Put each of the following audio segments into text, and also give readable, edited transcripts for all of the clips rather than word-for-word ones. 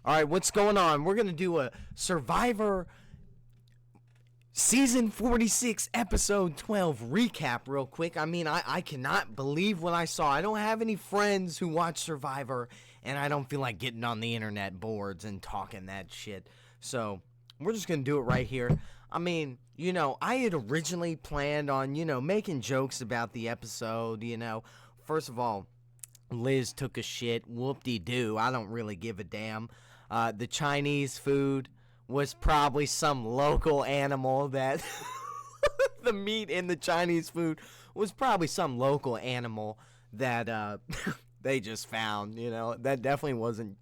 All right, what's going on? We're going to do a Survivor Season 46, Episode 12 recap real quick. I mean, I cannot believe what I saw. I don't have any friends who watch Survivor, and I don't feel like getting on the internet boards and talking that shit. So, we're just going to do it right here. I mean, I had originally planned on, making jokes about the episode, First of all, Liz took a shit. Whoop-de-doo. I don't really give a damn. The Chinese food was probably some local animal that... the meat in the Chinese food was probably some local animal that they just found, That definitely wasn't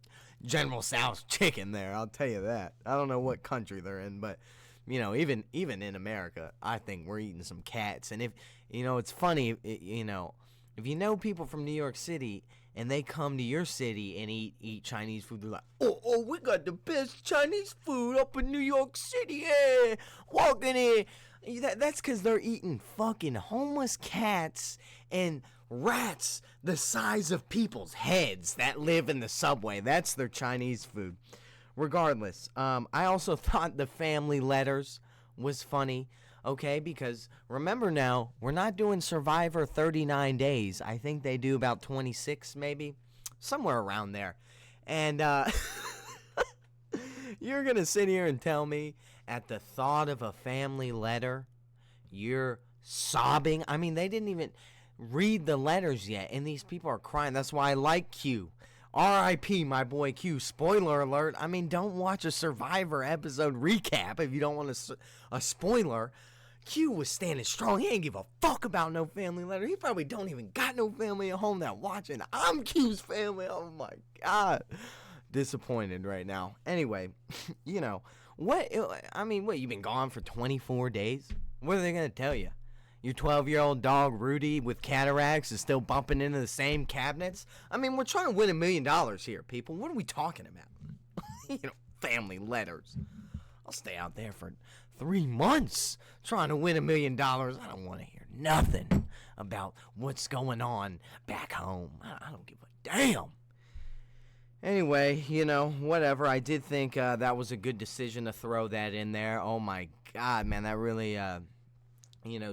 General Tso's chicken there, I'll tell you that. I don't know what country they're in, but, even in America, I think we're eating some cats. And if, it's funny, if you know people from New York City and they come to your city and eat Chinese food, they're like, oh, we got the best Chinese food up in New York City, yeah, walking in. That's because they're eating fucking homeless cats and rats the size of people's heads that live in the subway. That's their Chinese food. Regardless, I also thought the family letters was funny. Okay, because remember now, we're not doing Survivor 39 days. I think they do about 26 maybe, somewhere around there. And you're going to sit here and tell me at the thought of a family letter, you're sobbing? I mean, they didn't even read the letters yet, and these people are crying. That's why I like Q. R.I.P. my boy Q. Spoiler alert. I mean, don't watch a Survivor episode recap if you don't want a spoiler. Q was standing strong. He ain't give a fuck about no family letter. He probably don't even got no family at home that watching. I'm Q's family. Oh my God. Disappointed right now. Anyway, what? I mean, what? You've been gone for 24 days? What are they going to tell you? Your 12-year-old dog, Rudy, with cataracts is still bumping into the same cabinets? I mean, we're trying to win $1 million here, people. What are we talking about? Family letters. I'll stay out there for 3 months trying to win $1 million. I don't want to hear nothing about what's going on back home. I don't give a damn. Anyway, whatever. I did think that was a good decision to throw that in there. Oh, my God, man. That really,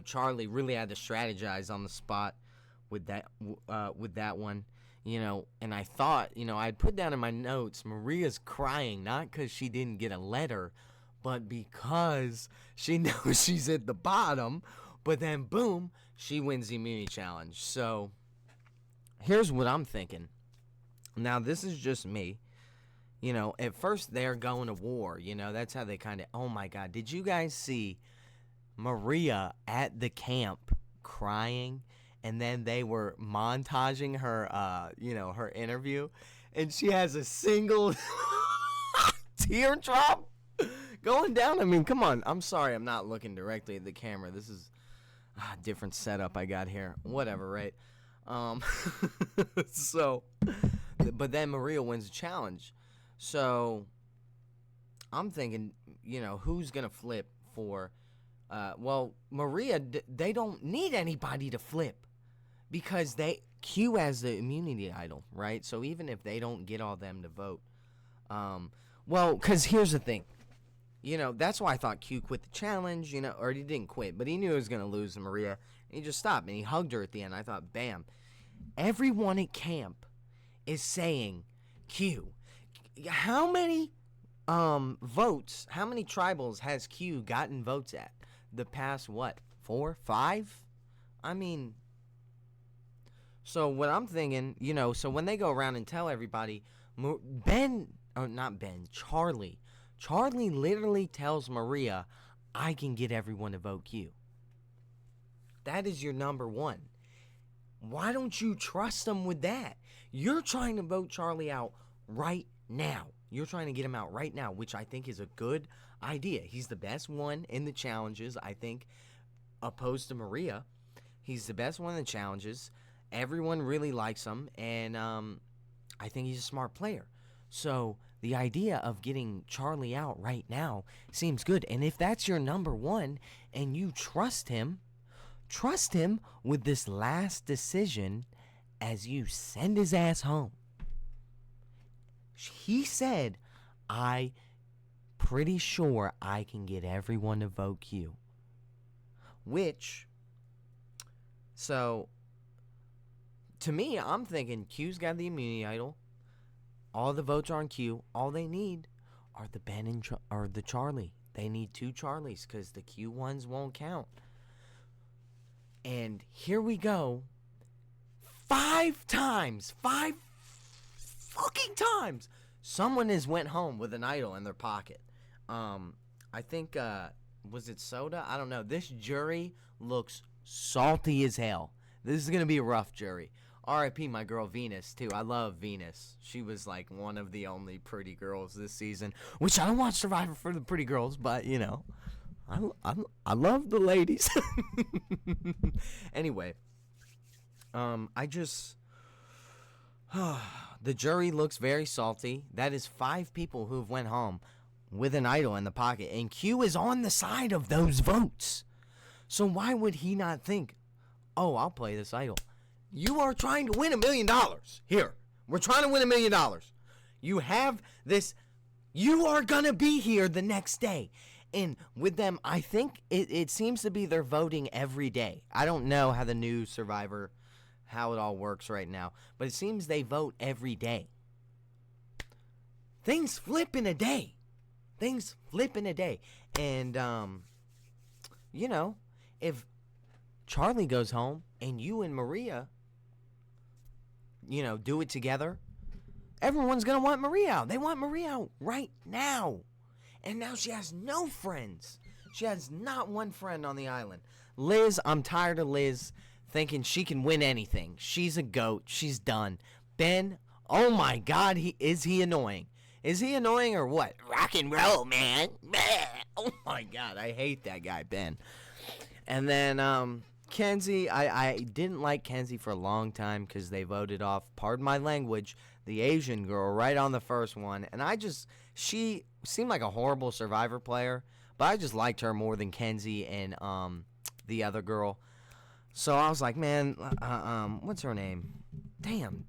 Charlie really had to strategize on the spot with that one. And I thought, I'd put down in my notes, Maria's crying, not because she didn't get a letter, but because she knows she's at the bottom. But then, boom, she wins the immunity challenge. So, here's what I'm thinking. Now, this is just me. At first, they're going to war. That's how they kind of... Oh, my God. Did you guys see Maria at the camp crying? And then they were montaging her, her interview. And she has a single teardrop going down. I mean, come on. I'm sorry I'm not looking directly at the camera. This is a different setup I got here. Whatever, right? But then Maria wins the challenge. So I'm thinking, who's going to flip for... Maria, they don't need anybody to flip because Q has the immunity idol, right? So even if they don't get all them to vote, because here's the thing, that's why I thought Q quit the challenge, or he didn't quit, but he knew he was going to lose to Maria, and he just stopped, and he hugged her at the end. I thought, bam. Everyone at camp is saying, Q, how many votes, how many tribals has Q gotten votes at? The past, 4, 5? I mean, so what I'm thinking, so when they go around and tell everybody, Charlie literally tells Maria, I can get everyone to vote Q. That is your number one. Why don't you trust them with that? You're trying to vote Charlie out right now. You're trying to get him out right now, which I think is a good idea. He's the best one in the challenges, I think, opposed to Maria. He's the best one in the challenges. Everyone really likes him, and I think he's a smart player. So the idea of getting Charlie out right now seems good. And if that's your number one and you trust him with this last decision as you send his ass home. He said, I pretty sure I can get everyone to vote Q. So, to me, I'm thinking Q's got the immunity idol. All the votes are on Q. All they need are the Ben or the Charlie. They need 2 Charlies because the Q ones won't count. And here we go. 5 fucking times, someone has went home with an idol in their pocket. I think, was it soda? I don't know. This jury looks salty as hell. This is going to be a rough jury. R.I.P. my girl Venus, too. I love Venus. She was, like, one of the only pretty girls this season. Which I don't watch Survivor for the pretty girls, but, you know, I love the ladies. Anyway, the jury looks very salty. That is 5 people who've went home with an idol in the pocket. And Q is on the side of those votes. So why would he not think, oh, I'll play this idol? You are trying to win $1 million. Here, we're trying to win $1 million. You have this. You are going to be here the next day. And with them, I think it seems to be they're voting every day. I don't know how the new Survivor, how it all works right now. But it seems they vote every day. Things flip in a day. And, you know, if Charlie goes home and you and Maria, you know, do it together, everyone's going to want Maria out. They want Maria out right now. And now she has no friends. She has not one friend on the island. Liz, I'm tired of Liz thinking she can win anything. She's a goat. She's done. Ben, oh my God, is he annoying? Is he annoying or what? Rock and roll, man. Oh my God, I hate that guy, Ben. And then, Kenzie, I didn't like Kenzie for a long time because they voted off, pardon my language, the Asian girl right on the first one. And she seemed like a horrible Survivor player, but I just liked her more than Kenzie and the other girl. So I was like, man, what's her name? Damn,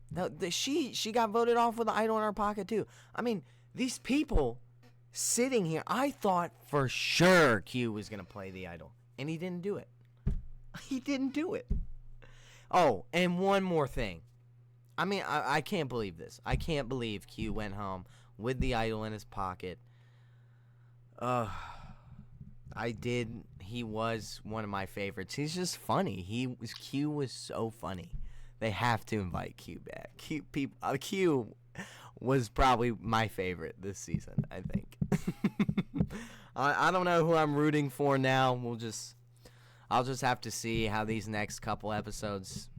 she got voted off with an idol in her pocket too. I mean, these people sitting here, I thought for sure Q was going to play the idol, and he didn't do it. He didn't do it. Oh, and one more thing. I mean, I can't believe this. I can't believe Q went home with the idol in his pocket. I did. He was one of my favorites. He's just funny. Q was so funny. They have to invite Q back. Q was probably my favorite this season, I think. I don't know who I'm rooting for now. I'll just have to see how these next couple episodes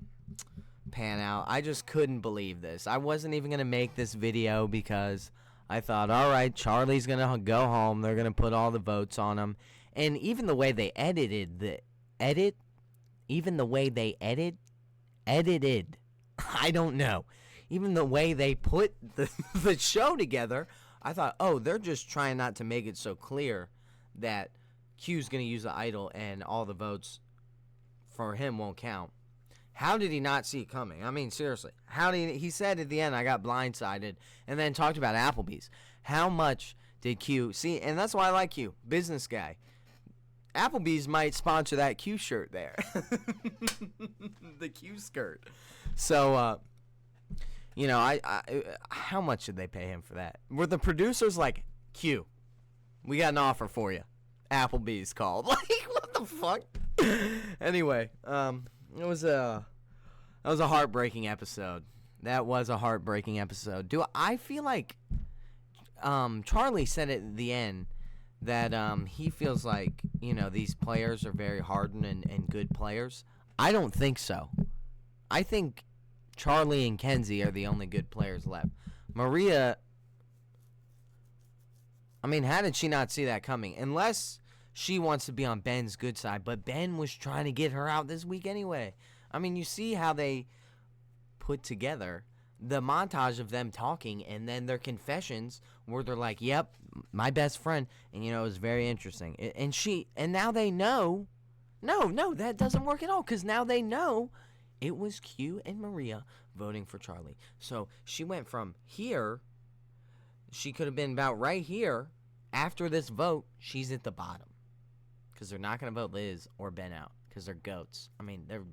pan out. I just couldn't believe this. I wasn't even going to make this video because I thought, all right, Charlie's going to go home. They're going to put all the votes on him. And even the way they edited, I don't know. Even the way they put the show together, I thought, oh, they're just trying not to make it so clear that Q's going to use the idol and all the votes for him won't count. How did he not see it coming? I mean, seriously. He said at the end, I got blindsided, and then talked about Applebee's. How much did Q see? And that's why I like Q, business guy. Applebee's might sponsor that Q shirt there. The Q skirt. So, you know, I how much did they pay him for that? Were the producers like, Q, we got an offer for you. Applebee's called. Like, what the fuck? Anyway, it was a heartbreaking episode. That was a heartbreaking episode. I feel like Charlie said at the end that he feels like, you know, these players are very hardened and good players. I don't think so. I think Charlie and Kenzie are the only good players left. Maria, I mean, how did she not see that coming? Unless she wants to be on Ben's good side, but Ben was trying to get her out this week anyway. I mean, you see how they put together the montage of them talking and then their confessions where they're like, yep, my best friend. And, you know, it was very interesting. And now they know. No, that doesn't work at all because now they know it was Q and Maria voting for Charlie. So she went from here, She could have been about right here. After this vote, she's at the bottom. Because they're not going to vote Liz or Ben out. Because they're goats. I mean, they're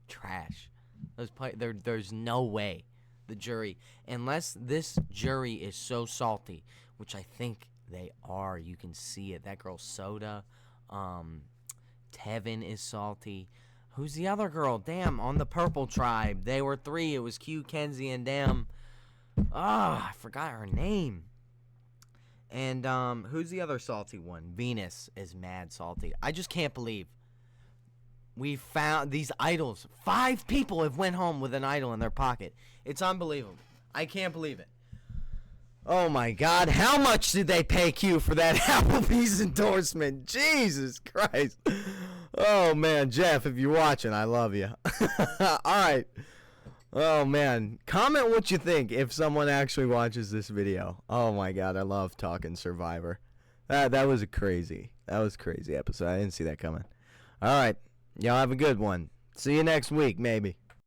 trash. There's no way the jury, unless this jury is so salty, which I think they are. You can see it. That girl Soda, Tevin is salty. Who's the other girl? Damn, on the Purple Tribe. They were 3. It was Q, Kenzie, and damn. I forgot her name. And who's the other salty one? Venus is mad salty. I just can't believe we found these idols. 5 people have went home with an idol in their pocket. It's unbelievable. I can't believe it. Oh my God. How much did they pay Q for that Applebee's endorsement? Jesus Christ. Oh man, Jeff, if you're watching, I love you. All right. Oh man, comment what you think if someone actually watches this video. Oh my God, I love talking Survivor. That was crazy episode. I didn't see that coming. All right, y'all have a good one. See you next week, maybe.